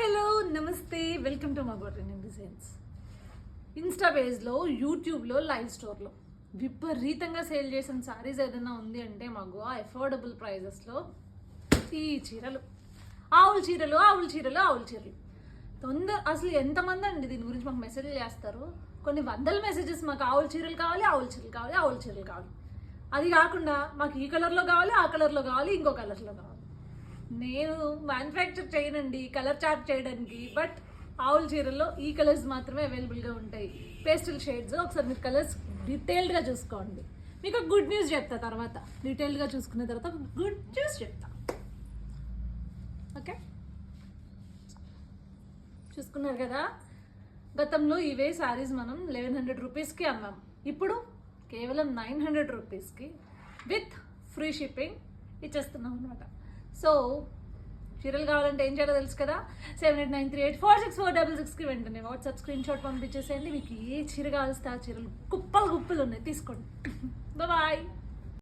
Hello నమస్తే, welcome to my button designs. Insta పేజ్లో, యూట్యూబ్లో, లైవ్ స్టోర్లో విపరీతంగా సేల్ చేసిన సారీస్ ఏదైనా ఉంది అంటే మాకు అఫోర్డబుల్ ప్రైజెస్లో ఈ చీరలు, ఆవుల చీరలు ఆవుల చీరలు ఆవుల చీరలు అసలు ఎంతమంది అండి దీని గురించి మాకు మెసేజ్లు చేస్తారు. కొన్ని వందల మెసేజెస్, మాకు ఆవుల చీరలు కావాలి, ఆవుల చీరలు కావాలి, ఆవుల చీరలు కావాలి. అది కాకుండా మాకు ఈ కలర్లో కావాలి, ఆ కలర్లో కావాలి, ఇంకో కలర్లో కావాలి. నేను మ్యానుఫ్యాక్చర్ చేయనండి కలర్ చార్ట్ చేయడానికి, బట్ ఆవుల చీరల్లో ఈ కలర్స్ మాత్రమే అవైలబుల్గా ఉంటాయి. Pastel shades. ఒకసారి మీరు కలర్స్ డీటెయిల్డ్గా చూసుకోండి. మీకు గుడ్ న్యూస్ చెప్తా తర్వాత, డీటెయిల్డ్గా చూసుకున్న తర్వాత గుడ్ న్యూస్ చెప్తా. ఓకే, చూసుకున్నారు కదా. గతంలో ఇవే శారీస్ మనం 1100 రూపీస్కి అమ్మాం. ఇప్పుడు కేవలం 900 రూపీస్కి విత్ ఫ్రీ షిప్పింగ్ ఇచ్చేస్తున్నాం అనమాట. సో చీరలు కావాలంటే ఏం చేయాలో తెలుసు కదా. 7893846466కి వెంటనే వాట్సాప్ స్క్రీన్ షాట్ పంపించేసేయండి. మీకు ఏ చీర కావాల్స్తే ఆ చీరలు కుప్పలు ఉన్నాయి, తీసుకోండి. బాయ్.